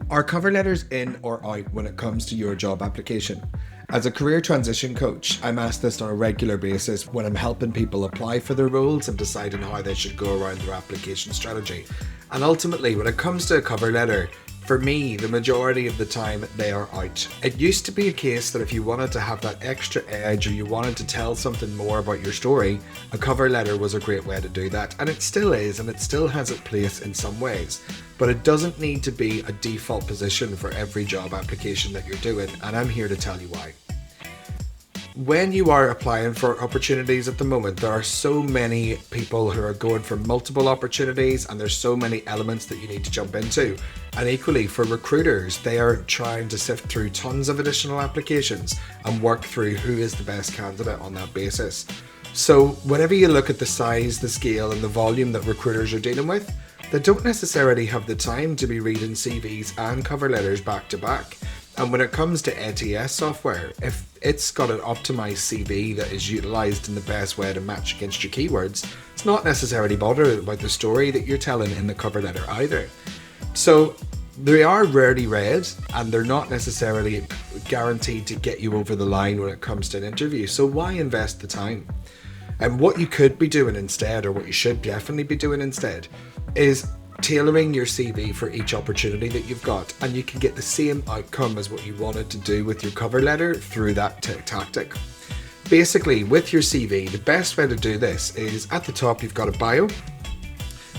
Are cover letters in or out when it comes to your job application? As a career transition coach, I'm asked this on a regular basis when I'm helping people apply for their roles and deciding how they should go around their application strategy. And ultimately, when it comes to a cover letter, for me, the majority of the time they are out. It used to be a case that if you wanted to have that extra edge or you wanted to tell something more about your story, a cover letter was a great way to do that. And it still is, and it still has its place in some ways. But it doesn't need to be a default position for every job application that you're doing, and I'm here to tell you why. When you are applying for opportunities at the moment, there are so many people who are going for multiple opportunities and there's so many elements that you need to jump into. And equally for recruiters, they are trying to sift through tons of additional applications and work through who is the best candidate on that basis. So whenever you look at the size, the scale and the volume that recruiters are dealing with, they don't necessarily have the time to be reading CVs and cover letters back to back. And when it comes to ATS software, if it's got an optimized CV that is utilized in the best way to match against your keywords, it's not necessarily bothered about the story that you're telling in the cover letter either. So they are rarely read and they're not necessarily guaranteed to get you over the line when it comes to an interview. So why invest the time? And what you could be doing instead, or what you should definitely be doing instead, is tailoring your CV for each opportunity that you've got, and you can get the same outcome as what you wanted to do with your cover letter through that tactic. Basically, with your CV, the best way to do this is at the top you've got a bio,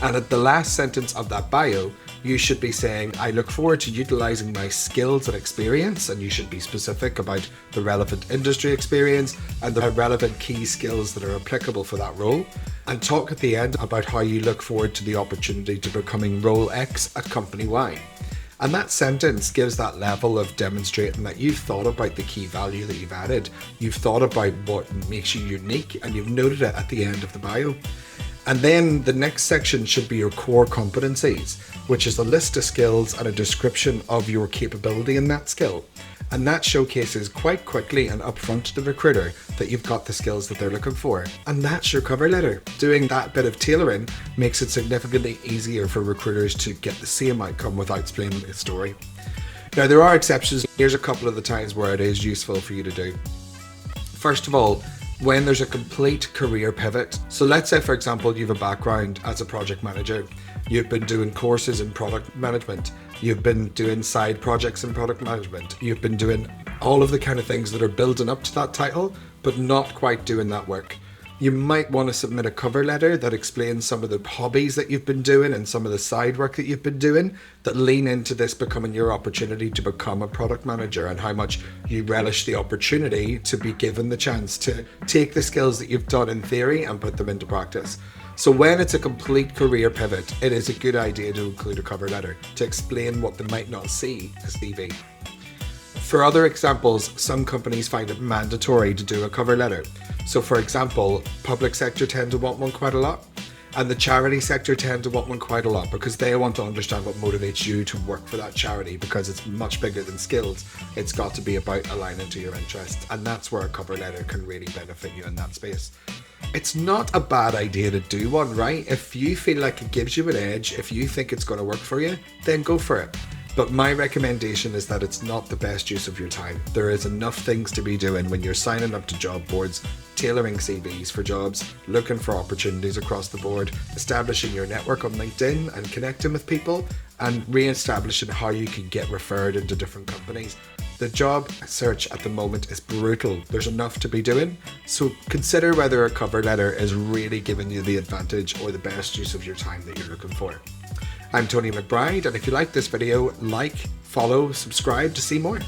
and at the last sentence of that bio you should be saying, I look forward to utilizing my skills and experience, and you should be specific about the relevant industry experience and the relevant key skills that are applicable for that role. And talk at the end about how you look forward to the opportunity to becoming role X at company Y. And that sentence gives that level of demonstrating that you've thought about the key value that you've added, you've thought about what makes you unique, and you've noted it at the end of the bio. And then the next section should be your core competencies, which is a list of skills and a description of your capability in that skill. And that showcases quite quickly and upfront to the recruiter that you've got the skills that they're looking for. And that's your cover letter. Doing that bit of tailoring makes it significantly easier for recruiters to get the same outcome without explaining the story. Now, there are exceptions. Here's a couple of the times where it is useful for you to do. First of all, when there's a complete career pivot. So let's say, for example, you have a background as a project manager. You've been doing courses in product management. You've been doing side projects in product management. You've been doing all of the kind of things that are building up to that title, but not quite doing that work. You might want to submit a cover letter that explains some of the hobbies that you've been doing and some of the side work that you've been doing that lean into this becoming your opportunity to become a product manager, and how much you relish the opportunity to be given the chance to take the skills that you've done in theory and put them into practice. So when it's a complete career pivot, it is a good idea to include a cover letter to explain what they might not see in the CV. For other examples, some companies find it mandatory to do a cover letter. So for example, public sector tend to want one quite a lot, and the charity sector tend to want one quite a lot because they want to understand what motivates you to work for that charity, because it's much bigger than skills. It's got to be about aligning to your interests, and that's where a cover letter can really benefit you in that space. It's not a bad idea to do one, right? If you feel like it gives you an edge, if you think it's going to work for you, then go for it. But my recommendation is that it's not the best use of your time. There is enough things to be doing when you're signing up to job boards, tailoring CVs for jobs, looking for opportunities across the board, establishing your network on LinkedIn and connecting with people, and re-establishing how you can get referred into different companies. The job search at the moment is brutal. There's enough to be doing. So consider whether a cover letter is really giving you the advantage or the best use of your time that you're looking for. I'm Tony McBride, and if you like this video, like, follow, subscribe to see more.